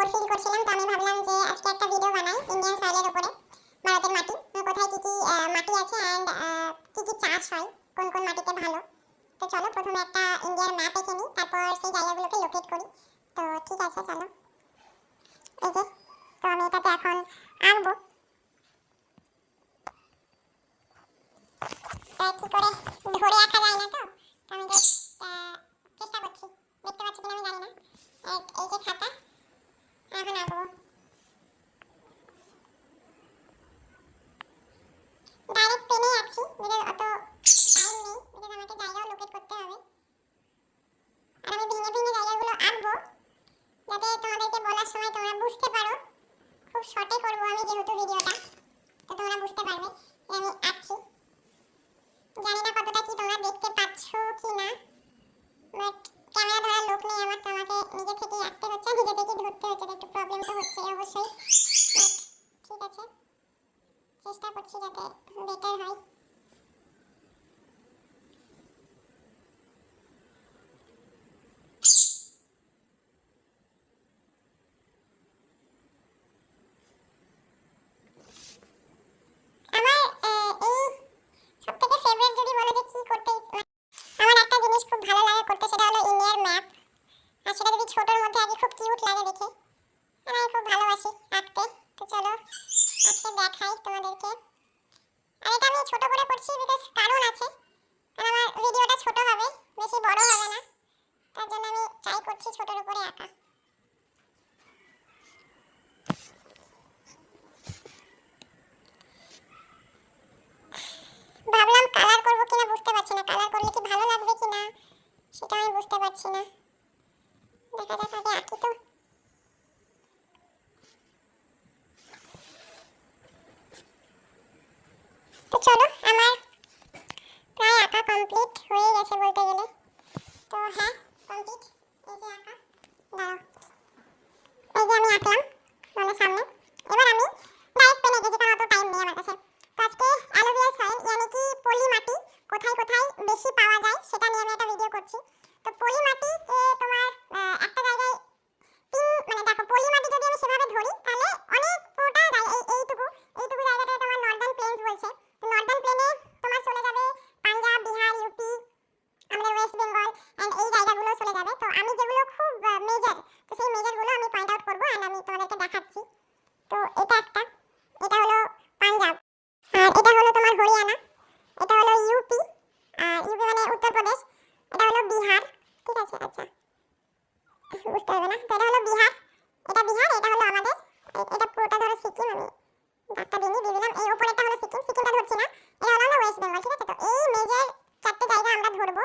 Bore feel করছিলাম, তো আমি ভাবলাম যে আজকে একটা ভিডিও বানাই ইন্ডিয়ান সয়েলের উপরে, ভারতের মাটি কোথায় কি কি মাটি আছে এন্ড কি কি চাষ হয়, কোন কোন মাটিতে ভালো। তো চলো প্রথমে একটা ইন্ডিয়ার ম্যাপ এঁকে নিই, তারপর সেই জায়গাগুলোকে লোকেট করি। তো ঠিক আছে চলো, এই যে তো আমি এটাতে এখন আঁকবো। কি করে ধরে আঁকা যায় না, তো আমি চেষ্টা করছি, দেখতে পাচ্ছি কিনা আমি জানি না। এই যে খাতা, এখন আঁকবো। ডাইরেক্ট পেনে আঁকছি, বিকজ অত টাইম নেই, বিকজ আমাকে জায়গাও লোকেট করতে হবে। আর আমি ভেঙে ভেঙে জায়গাগুলো আঁকবো যাতে তোমাদেরকে বলার সময় তোমরা বুঝতে পারো। খুব শর্টে করবো আমি যেহেতু ভিডিওটা, তো তোমরা বুঝতে পারবে যে আমি আঁকছি। জানি না কতটা কি তোমরা দেখতে পাচ্ছ কি না, বাট ক্যামেরা ধরার লোক নেই আমার, তো আমাকে নিজে থেকেই আঁকতে হচ্ছে, নিজে থেকেই ধরতে হচ্ছে, একটু প্রবলেম তো হচ্ছে অবশ্যই। ঠিক আছে, চেষ্টা করছি যাতে বেটার হয়। খুব ভালো লাগে করতে, সেটা হলো ইন্ডিয়ার ম্যাপ। আর সেটা যদি ছোটোর মধ্যে আগে খুব কিউট লাগে দেখে, আমি খুব ভালোবাসি আঁকতে। তো চলো আজকে দেখাই তোমাদেরকে। আর এটা আমি ছোট করে করছি বিকজ কারণ আছে, কারণ আমার ভিডিওটা ছোট হবে, বেশি বড় হবে না, তার জন্য আমি ট্রাই করছি ছোটোর উপরে আঁকা। ভাবলাম কালার করবো কিনা বুঝতে পারছি না, কালার করলে কি ভালো লাগবে কিনা সেটা আমি বুঝতে পারছি না। দেখা যাক, আগে আঁকি তো। তো চলো আমার প্রায় আঁকা কমপ্লিট হয়ে গেছে বলতে গেলে। তো হ্যাঁ কমপ্লিট, এই যে আঁকা, দাঁড়াও, এই যে আমি আঁকলাম মানে সামনে। এবার আমি ডাইরেক্ট পেনে এঁকেছি, কারণ অত টাইম নেই আমার কাছে। তো আজকে অ্যালুভিয়াল সয়েল মানে কি পলি মাটি কোথায় কোথায় বেশি পাওয়া যায় সেটা নিয়ে আমি একটা ভিডিও করছি। তো পলি মাটি তোমার একটা জায়গায় মানে দেখো, পলি মাটি যদি আমি সেভাবে ধরি তাহলে অনেক পুরোটা এইটুকু জায়গাটায় তোমার নর্দার্ন প্লেন্স বলছে। তো নর্দার্ন প্লেনে তোমার চলে যাবে পাঞ্জাব, বিহার, ইউপি, আমাদের ওয়েস্ট বেঙ্গল এন্ড এই জায়গাগুলো চলে যাবে। তো আমি যেগুলো খুব মেজর, তো সেই মেজরগুলো আমি পয়েন্ট আউট করবো এন্ড আমি তোমাদেরকে দেখাচ্ছি। তো এটা একটা, এটা হলো পাঞ্জাব, আর এটা হলো তোমার হরিয়ানা, এটা হলো ইউপি, আর ইউপি মানে উত্তরপ্রদেশ, এটা হলো বিহার। ঠিক আছে, আচ্ছা বুঝতে পারবে না। তো এটা হলো বিহার, এটা বিহার, এটা হলো আমাদের, এটা পুরোটা ধরো সিকিম, আমি ডাক্তার দিয়ে দিলাম। এই উপরেটা হলো সিকিম, সিকিমটা ধরছি না, এটা হলো আমাদের ওয়েস্ট বেঙ্গল। ঠিক আছে, তো এই মেজর চারটে জায়গা আমরা ধরবো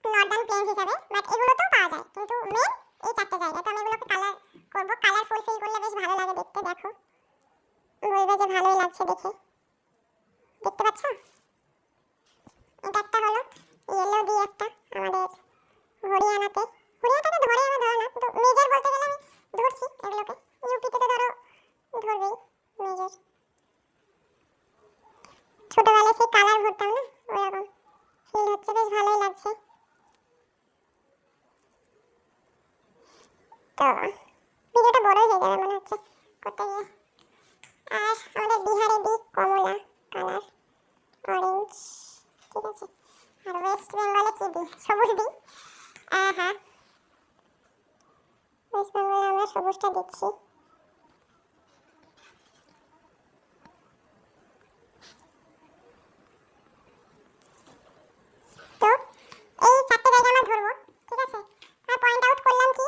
নর্দার্ন প্লেন্স হিসাবে, বাট এগুলোতেও পাওয়া যায়, কিন্তু মেন এই চারটে জায়গা। তো আমি এগুলোকে কালার করবো, কালারফুল ফিল করলে বেশ ভালো লাগে দেখতে। দেখো বলবে যে ভালোই লাগছে দেখে, দেখতে পাচ্ছ? এটা একটা হলো ইয়েলো দিয়ে একটা আমাদের হরিয়ানাতে, হরিয়ানাতে ধরে আমার ধরে না, কিন্তু মেজর বলতে গেলে আমি ধরছি এগুলোকে। ইউপিতে তো ধরো ধরবেই মেজর, ছোটবেলায় সেই কালার ভরতাম না, ওরকম ফিল হচ্ছে, বেশ ভালোই লাগছে। তো ভিডিওটা বড়ই হয়ে যাবে মনে হচ্ছে করতে গিয়ে। আর আমাদের বিহারে দিক কমলা কালার, অরেঞ্জ, ঠিক আছে। আর ওয়েস্ট বেঙ্গলে কি দিই, সবুজ দিই। হ্যাঁ ওয়েস্ট বেঙ্গলে আমরা সবুজটা দিচ্ছি। তো এই চারটে জায়গা আমরা ধরবো, ঠিক আছে। আর পয়েন্ট আউট করলাম কি,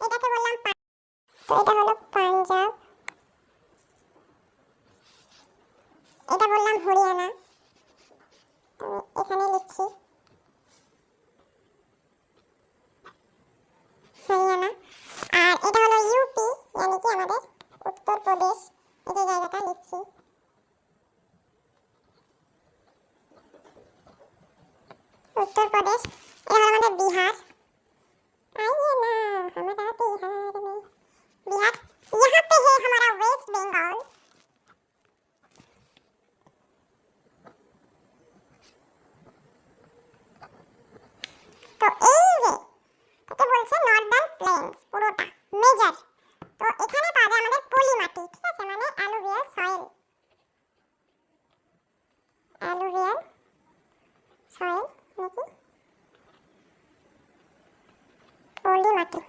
এটাকে বললাম তো এটা হলো পাঞ্জাব, এটা বললাম হরিয়ানা, এখানে লিখছি হরিয়ানা। আর এটা হলো ইউপি মানে কি আমাদের উত্তরপ্রদেশ, এই যে জায়গাটা লিখছি। उत्तर प्रदेश, ये हमारा मतलब बिहार। आइए ना हमारा बिहार में, बिहार यहाँ पे है हमारा वेस्ट बंगाल। तो এই যে তাকে বলছে নর্দার্ন প্লেন্স পুরোটা, মেজার। তো এখানে পাওয়া যায় আমাদের পলি মাটি, ঠিক আছে, মানে অ্যালুভিয়াল সয়েল, অ্যালুভিয়াল সয়েল নাকি পলি মাটি।